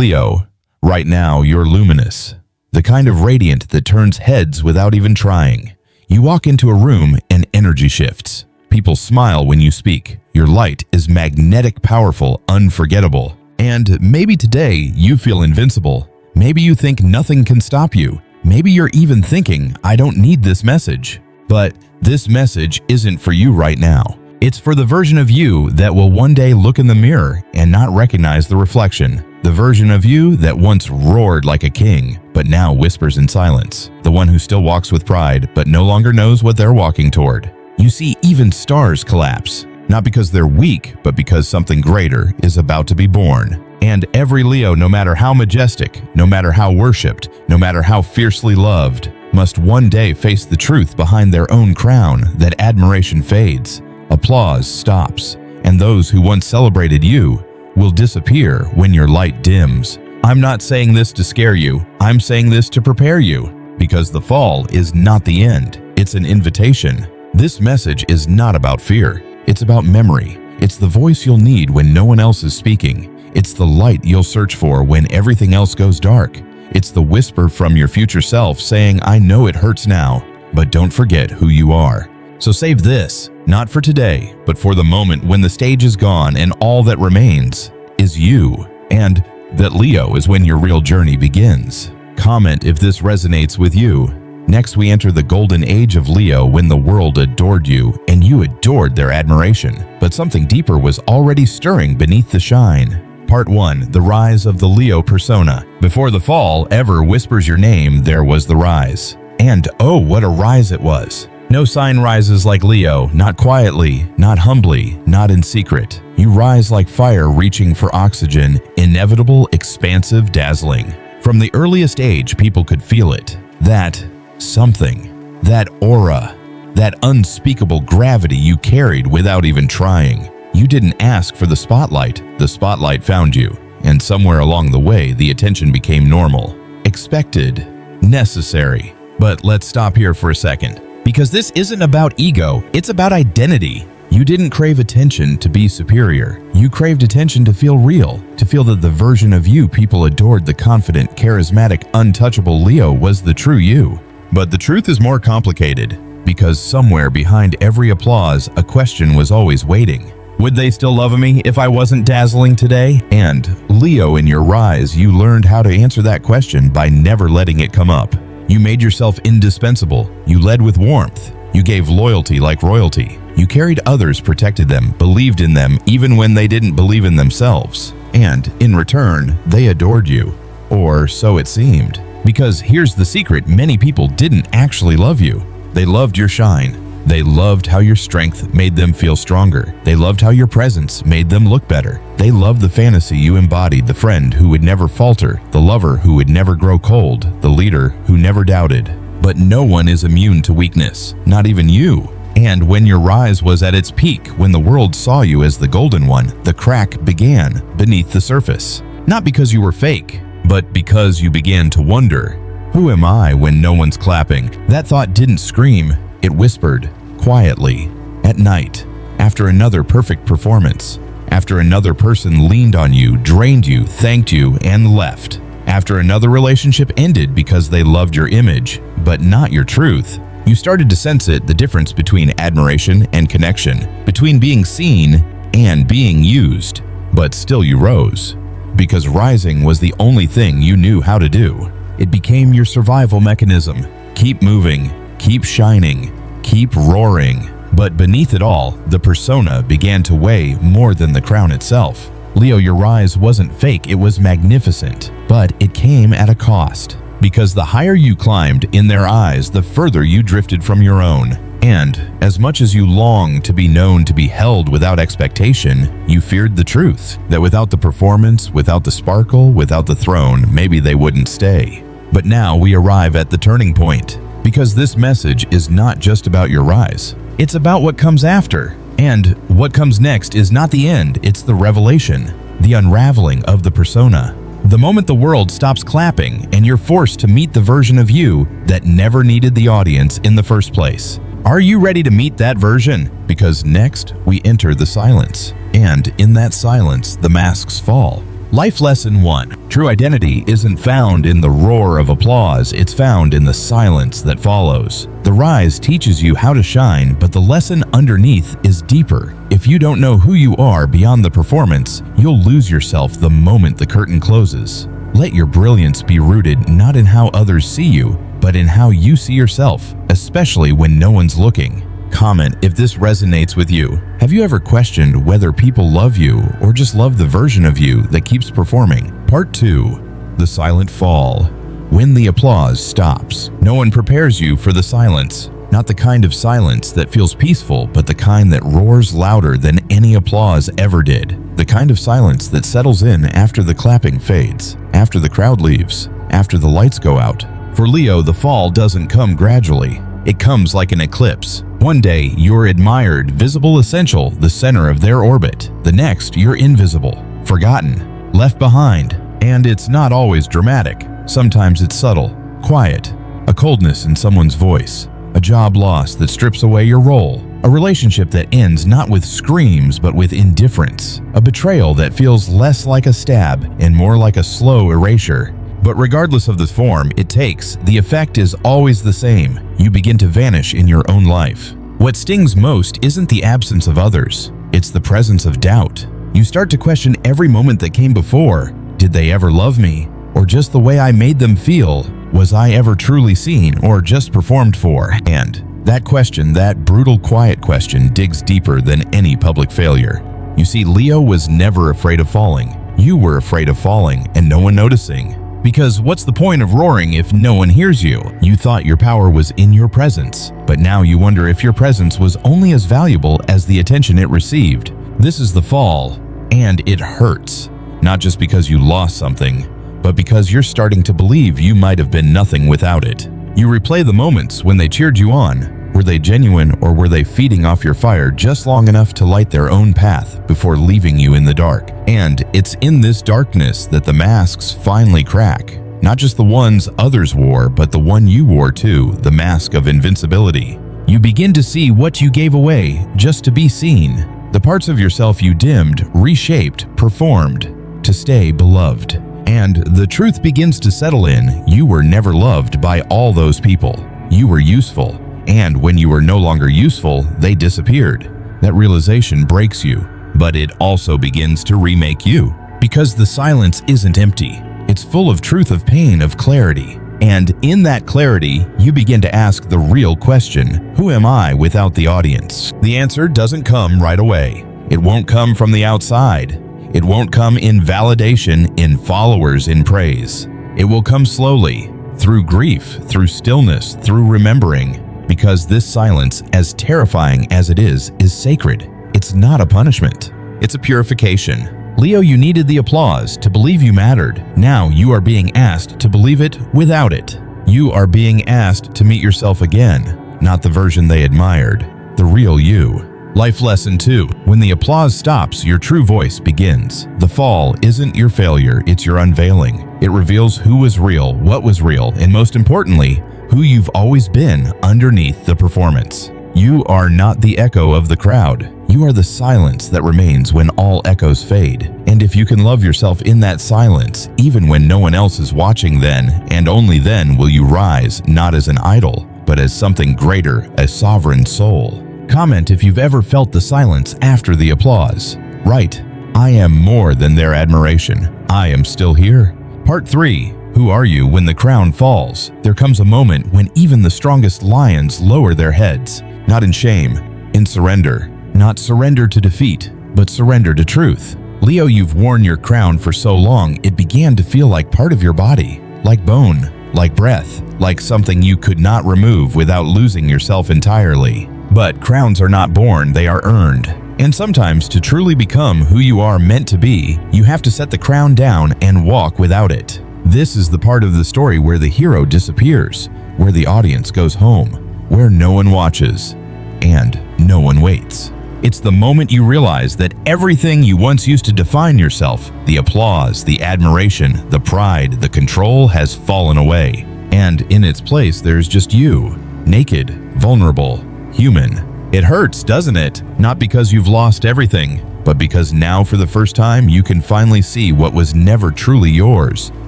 Leo, right now you're luminous, the kind of radiant that turns heads without even trying. You walk into a room and energy shifts. People smile when you speak. Your light is magnetic, powerful, unforgettable. And maybe today you feel invincible. Maybe you think nothing can stop you. Maybe you're even thinking, I don't need this message. But this message isn't for you right now. It's for the version of you that will one day look in the mirror and not recognize the reflection. The version of you that once roared like a king, but now whispers in silence. The one who still walks with pride, but no longer knows what they're walking toward. You see even stars collapse, not because they're weak, but because something greater is about to be born. And every Leo, no matter how majestic, no matter how worshipped, no matter how fiercely loved, must one day face the truth behind their own crown that admiration fades, applause stops, and those who once celebrated you will disappear when your light dims. I'm not saying this to scare you. I'm saying this to prepare you, because the fall is not the end. It's an invitation. This message is not about fear. It's about memory. It's the voice you'll need when no one else is speaking. It's the light you'll search for when everything else goes dark. It's the whisper from your future self saying, I know it hurts now, but don't forget who you are. So save this, not for today, but for the moment when the stage is gone and all that remains is you. And that Leo is when your real journey begins. Comment if this resonates with you. Next, we enter the golden age of Leo when the world adored you and you adored their admiration. But something deeper was already stirring beneath the shine. Part 1. The Rise of the Leo Persona. Before the fall ever whispers your name, there was the rise. And oh, what a rise it was. No sign rises like Leo, not quietly, not humbly, not in secret. You rise like fire reaching for oxygen, inevitable, expansive, dazzling. From the earliest age, people could feel it. That something, that aura, that unspeakable gravity you carried without even trying. You didn't ask for the spotlight found you. And somewhere along the way, the attention became normal, expected, necessary. But let's stop here for a second. Because this isn't about ego, it's about identity. You didn't crave attention to be superior. You craved attention to feel real, to feel that the version of you people adored, the confident, charismatic, untouchable Leo, was the true you. But the truth is more complicated, because somewhere behind every applause, a question was always waiting. Would they still love me if I wasn't dazzling today? And Leo, in your rise, you learned how to answer that question by never letting it come up. You made yourself indispensable. You led with warmth. You gave loyalty like royalty. You carried others, protected them, believed in them even when they didn't believe in themselves. And in return, they adored you. Or so it seemed. Because here's the secret, many people didn't actually love you. They loved your shine. They loved how your strength made them feel stronger. They loved how your presence made them look better. They loved the fantasy you embodied, the friend who would never falter, the lover who would never grow cold, the leader who never doubted. But no one is immune to weakness, not even you. And when your rise was at its peak, when the world saw you as the golden one, the crack began beneath the surface. Not because you were fake, but because you began to wonder, who am I when no one's clapping? That thought didn't scream. It whispered, quietly, at night, after another perfect performance, after another person leaned on you, drained you, thanked you, and left, after another relationship ended because they loved your image, but not your truth. You started to sense it, the difference between admiration and connection, between being seen and being used. But still you rose, because rising was the only thing you knew how to do. It became your survival mechanism. Keep moving. Keep shining, keep roaring. But beneath it all, the persona began to weigh more than the crown itself. Leo, your rise wasn't fake, it was magnificent. But it came at a cost. Because the higher you climbed in their eyes, the further you drifted from your own. And as much as you longed to be known, to be held without expectation, you feared the truth, that without the performance, without the sparkle, without the throne, maybe they wouldn't stay. But now we arrive at the turning point. Because this message is not just about your rise. It's about what comes after. And what comes next is not the end, it's the revelation, the unraveling of the persona. The moment the world stops clapping and you're forced to meet the version of you that never needed the audience in the first place. Are you ready to meet that version? Because next we enter the silence. And in that silence, the masks fall. Life Lesson 1. True identity isn't found in the roar of applause, it's found in the silence that follows. The rise teaches you how to shine, but the lesson underneath is deeper. If you don't know who you are beyond the performance, you'll lose yourself the moment the curtain closes. Let your brilliance be rooted not in how others see you, but in how you see yourself, especially when no one's looking. Comment if this resonates with you. Have you ever questioned whether people love you or just love the version of you that keeps performing? Part 2. The Silent Fall. When the applause stops. No one prepares you for the silence. Not the kind of silence that feels peaceful, but the kind that roars louder than any applause ever did. The kind of silence that settles in after the clapping fades, after the crowd leaves, after the lights go out. For Leo, the fall doesn't come gradually. It comes like an eclipse. One day, you're admired, visible, essential, the center of their orbit. The next, you're invisible, forgotten, left behind. And it's not always dramatic. Sometimes it's subtle, quiet, a coldness in someone's voice, a job loss that strips away your role, a relationship that ends not with screams but with indifference, a betrayal that feels less like a stab and more like a slow erasure. But regardless of the form it takes, the effect is always the same. You begin to vanish in your own life. What stings most isn't the absence of others, it's the presence of doubt. You start to question every moment that came before. Did they ever love me? Or just the way I made them feel? Was I ever truly seen or just performed for? And that question, that brutal quiet question, digs deeper than any public failure. You see, Leo was never afraid of falling. You were afraid of falling and no one noticing. Because what's the point of roaring if no one hears you? You thought your power was in your presence, but now you wonder if your presence was only as valuable as the attention it received. This is the fall, and it hurts. Not just because you lost something, but because you're starting to believe you might have been nothing without it. You replay the moments when they cheered you on. Were they genuine, or were they feeding off your fire just long enough to light their own path before leaving you in the dark? And it's in this darkness that the masks finally crack. Not just the ones others wore, but the one you wore too, the mask of invincibility. You begin to see what you gave away just to be seen. The parts of yourself you dimmed, reshaped, performed to stay beloved. And the truth begins to settle in. You were never loved by all those people. You were useful. And when you were no longer useful, they disappeared. That realization breaks you, but it also begins to remake you. Because the silence isn't empty. It's full of truth, of pain, of clarity. And in that clarity, you begin to ask the real question, who am I without the audience? The answer doesn't come right away. It won't come from the outside. It won't come in validation, in followers, in praise. It will come slowly, through grief, through stillness, through remembering. Because this silence, as terrifying as it is sacred. It's not a punishment. It's a purification. Leo, you needed the applause to believe you mattered. Now you are being asked to believe it without it. You are being asked to meet yourself again, not the version they admired, the real you. Life Lesson 2. When the applause stops, your true voice begins. The fall isn't your failure, it's your unveiling. It reveals who was real, what was real, and most importantly, who you've always been underneath the performance. You are not the echo of the crowd. You are the silence that remains when all echoes fade. And if you can love yourself in that silence, even when no one else is watching, then, and only then, will you rise, not as an idol, but as something greater, a sovereign soul. Comment if you've ever felt the silence after the applause. Write, I am more than their admiration. I am still here. Part 3. Who are you when the crown falls? There comes a moment when even the strongest lions lower their heads. Not in shame, in surrender. Not surrender to defeat, but surrender to truth. Leo, you've worn your crown for so long, it began to feel like part of your body. Like bone, like breath, like something you could not remove without losing yourself entirely. But crowns are not born, they are earned. And sometimes to truly become who you are meant to be, you have to set the crown down and walk without it. This is the part of the story where the hero disappears, where the audience goes home, where no one watches, and no one waits. It's the moment you realize that everything you once used to define yourself, the applause, the admiration, the pride, the control, has fallen away. And in its place, there's just you, naked, vulnerable, human. It hurts, doesn't it? Not because you've lost everything, but because now for the first time you can finally see what was never truly yours.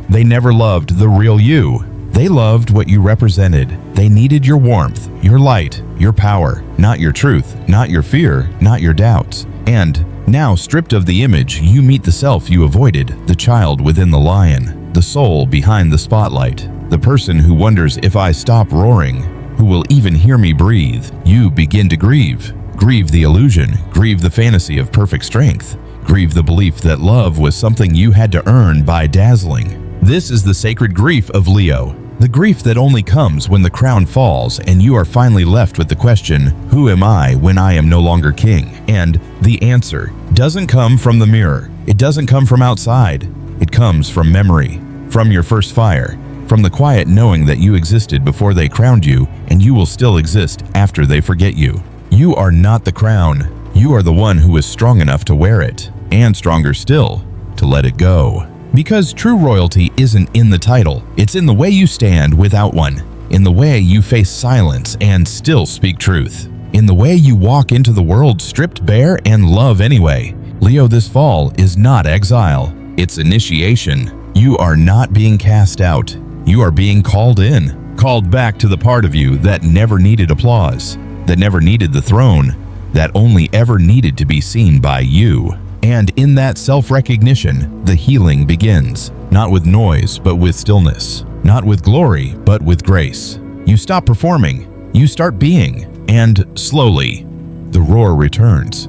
They never loved the real you. They loved what you represented. They needed your warmth, your light, your power, not your truth, not your fear, not your doubts. And now, stripped of the image, you meet the self you avoided, the child within the lion, the soul behind the spotlight, the person who wonders if I stop roaring, who will even hear me breathe. You begin to grieve. Grieve the illusion, grieve the fantasy of perfect strength, grieve the belief that love was something you had to earn by dazzling. This is the sacred grief of Leo, the grief that only comes when the crown falls and you are finally left with the question, who am I when I am no longer king? And the answer doesn't come from the mirror. It doesn't come from outside. It comes from memory, from your first fire, from the quiet knowing that you existed before they crowned you and you will still exist after they forget you. You are not the crown. You are the one who is strong enough to wear it, and stronger still, to let it go. Because true royalty isn't in the title, it's in the way you stand without one, in the way you face silence and still speak truth, in the way you walk into the world stripped bare and love anyway. Leo, this fall is not exile, it's initiation. You are not being cast out. You are being called in, called back to the part of you that never needed applause, that never needed the throne, that only ever needed to be seen by you. And in that self-recognition, the healing begins, not with noise, but with stillness, not with glory, but with grace. You stop performing, you start being, and slowly, the roar returns,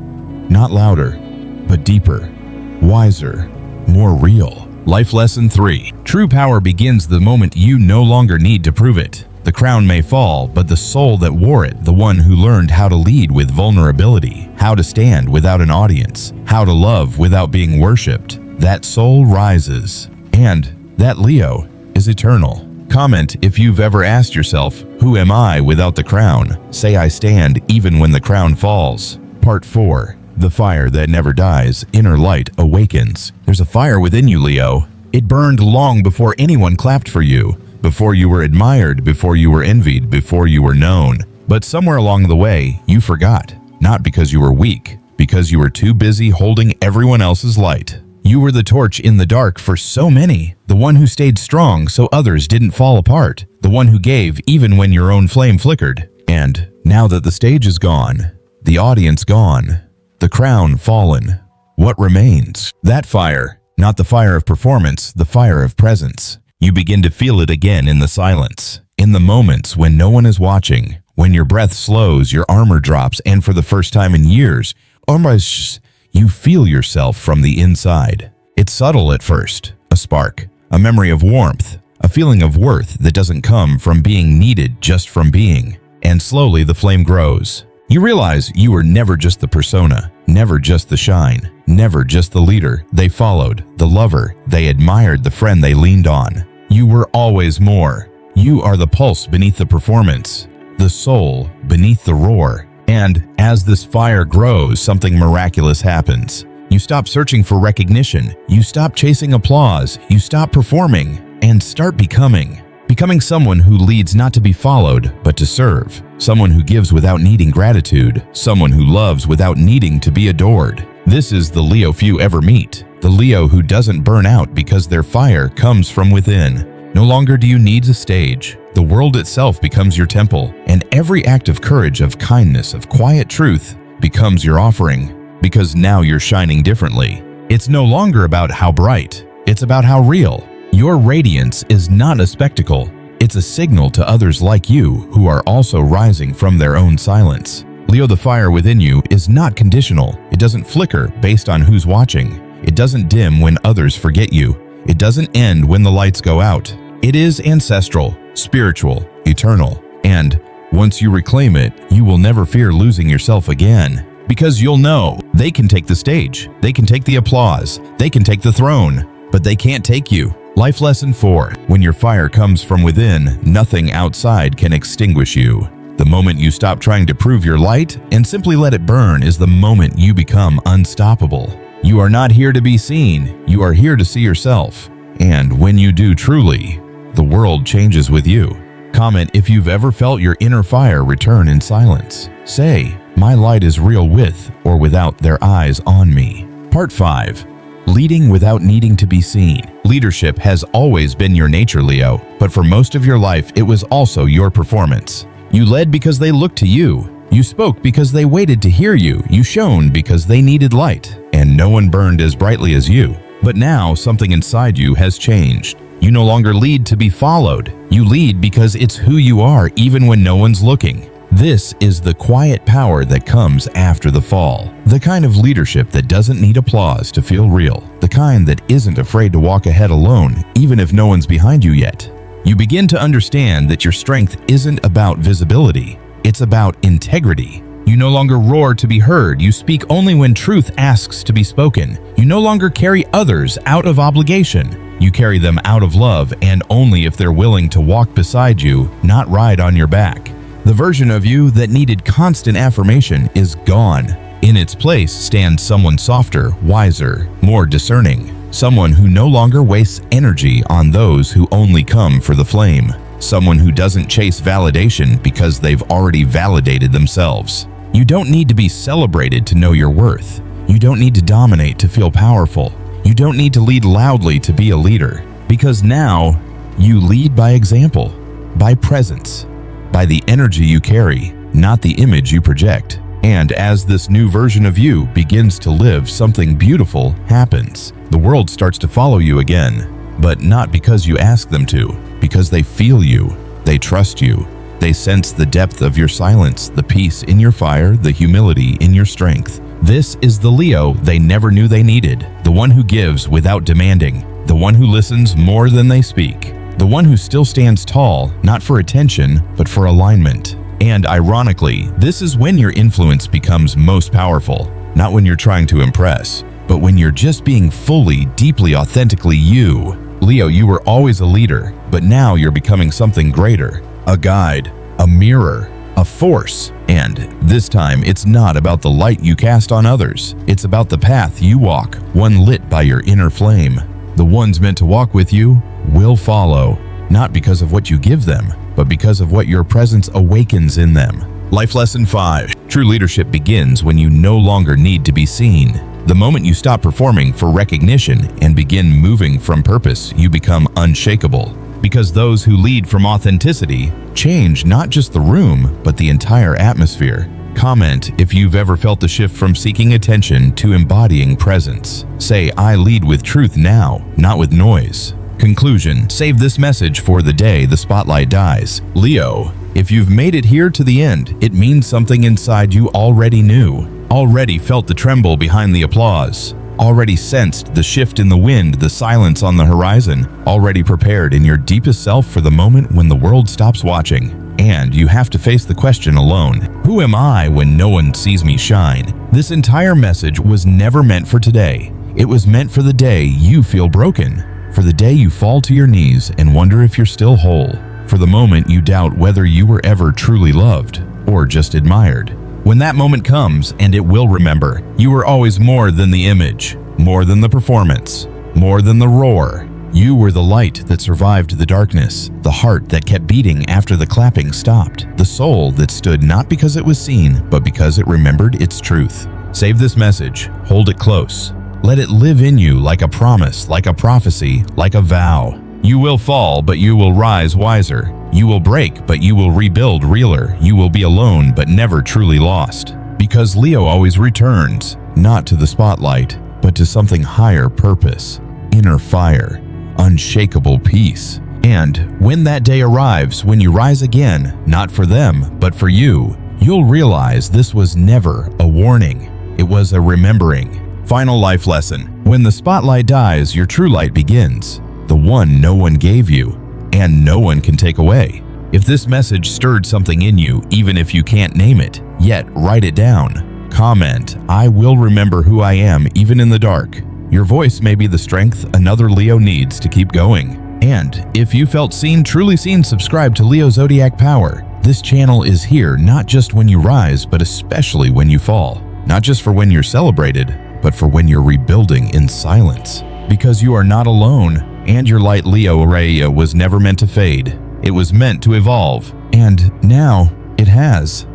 not louder, but deeper, wiser, more real. Life Lesson 3. True power begins the moment you no longer need to prove it. The crown may fall, but the soul that wore it, the one who learned how to lead with vulnerability, how to stand without an audience, how to love without being worshipped, that soul rises. And that Leo is eternal. Comment if you've ever asked yourself, who am I without the crown? Say I stand even when the crown falls. Part 4. The fire that never dies, inner light awakens. There's a fire within you, Leo. It burned long before anyone clapped for you, before you were admired, before you were envied, before you were known. But somewhere along the way, you forgot. Not because you were weak, because you were too busy holding everyone else's light. You were the torch in the dark for so many, the one who stayed strong so others didn't fall apart, the one who gave even when your own flame flickered. And now that the stage is gone, the audience gone, the crown fallen, what remains? That fire, not the fire of performance, the fire of presence. You begin to feel it again in the silence, in the moments when no one is watching, when your breath slows, your armor drops, and for the first time in years, almost you feel yourself from the inside. It's subtle at first, a spark, a memory of warmth, a feeling of worth that doesn't come from being needed, just from being. And slowly the flame grows. You realize you were never just the persona, never just the shine, never just the leader they followed, the lover they admired, the friend they leaned on. You were always more. You are the pulse beneath the performance, the soul beneath the roar. And as this fire grows, something miraculous happens. You stop searching for recognition. You stop chasing applause. You stop performing and start becoming. Becoming someone who leads not to be followed, but to serve. Someone who gives without needing gratitude. Someone who loves without needing to be adored. This is the Leo few ever meet. The Leo who doesn't burn out because their fire comes from within. No longer do you need a stage. The world itself becomes your temple, and every act of courage, of kindness, of quiet truth becomes your offering, because now you're shining differently. It's no longer about how bright, it's about how real. Your radiance is not a spectacle, it's a signal to others like you who are also rising from their own silence. Leo, the fire within you is not conditional. It doesn't flicker based on who's watching. It doesn't dim when others forget you. It doesn't end when the lights go out. It is ancestral, spiritual, eternal. And once you reclaim it, you will never fear losing yourself again. Because you'll know they can take the stage, they can take the applause, they can take the throne, but they can't take you. Life Lesson 4. When your fire comes from within, nothing outside can extinguish you. The moment you stop trying to prove your light and simply let it burn is the moment you become unstoppable. You are not here to be seen, you are here to see yourself. And when you do truly, the world changes with you. Comment if you've ever felt your inner fire return in silence. Say, My light is real with or without their eyes on me. Part 5. Leading without needing to be seen. Leadership has always been your nature, Leo, but for most of your life, it was also your performance. You led because they looked to you. You spoke because they waited to hear you. You shone because they needed light, and no one burned as brightly as you. But now, something inside you has changed. You no longer lead to be followed. You lead because it's who you are, even when no one's looking. This is the quiet power that comes after the fall. The kind of leadership that doesn't need applause to feel real. The kind that isn't afraid to walk ahead alone, even if no one's behind you yet. You begin to understand that your strength isn't about visibility. It's about integrity. You no longer roar to be heard. You speak only when truth asks to be spoken. You no longer carry others out of obligation. You carry them out of love, and only if they're willing to walk beside you, not ride on your back. The version of you that needed constant affirmation is gone. In its place stands someone softer, wiser, more discerning. Someone who no longer wastes energy on those who only come for the flame. Someone who doesn't chase validation because they've already validated themselves. You don't need to be celebrated to know your worth. You don't need to dominate to feel powerful. You don't need to lead loudly to be a leader. Because now, you lead by example, by presence, by the energy you carry, not the image you project. And as this new version of you begins to live, something beautiful happens. The world starts to follow you again, but not because you ask them to, because they feel you, they trust you, they sense the depth of your silence, the peace in your fire, the humility in your strength. This is the Leo they never knew they needed, the one who gives without demanding, the one who listens more than they speak. The one who still stands tall, not for attention, but for alignment. And ironically, this is when your influence becomes most powerful. Not when you're trying to impress, but when you're just being fully, deeply, authentically you. Leo, you were always a leader, but now you're becoming something greater. A guide, a mirror, a force. And this time, it's not about the light you cast on others. It's about the path you walk, one lit by your inner flame. The ones meant to walk with you will follow, not because of what you give them, but because of what your presence awakens in them. Life Lesson 5. True leadership begins when you no longer need to be seen. The moment you stop performing for recognition and begin moving from purpose, you become unshakable. Because those who lead from authenticity change not just the room, but the entire atmosphere. Comment if you've ever felt the shift from seeking attention to embodying presence. Say, I lead with truth now, not with noise. Conclusion. Save this message for the day the spotlight dies. Leo, if you've made it here to the end, it means something inside you already knew, already felt the tremble behind the applause, already sensed the shift in the wind, the silence on the horizon, already prepared in your deepest self for the moment when the world stops watching. And you have to face the question alone. Who am I when no one sees me shine? This entire message was never meant for today. It was meant for the day you feel broken, for the day you fall to your knees and wonder if you're still whole, for the moment you doubt whether you were ever truly loved or just admired. When that moment comes, and it will remember, you were always more than the image, more than the performance, more than the roar. You were the light that survived the darkness, the heart that kept beating after the clapping stopped, the soul that stood not because it was seen, but because it remembered its truth. Save this message, hold it close. Let it live in you like a promise, like a prophecy, like a vow. You will fall, but you will rise wiser. You will break, but you will rebuild realer. You will be alone, but never truly lost. Because Leo always returns, not to the spotlight, but to something higher purpose, inner fire, unshakable peace. And when that day arrives, when you rise again, not for them, but for you, you'll realize this was never a warning. It was a remembering. Final life lesson. When the spotlight dies, your true light begins. The one no one gave you, and no one can take away. If this message stirred something in you, even if you can't name it, yet write it down. Comment, I will remember who I am even in the dark. Your voice may be the strength another Leo needs to keep going. And if you felt seen, truly seen, subscribe to Leo Zodiac Power. This channel is here not just when you rise, but especially when you fall. Not just for when you're celebrated, but for when you're rebuilding in silence. Because you are not alone, and your light Leo ray was never meant to fade. It was meant to evolve, and now it has.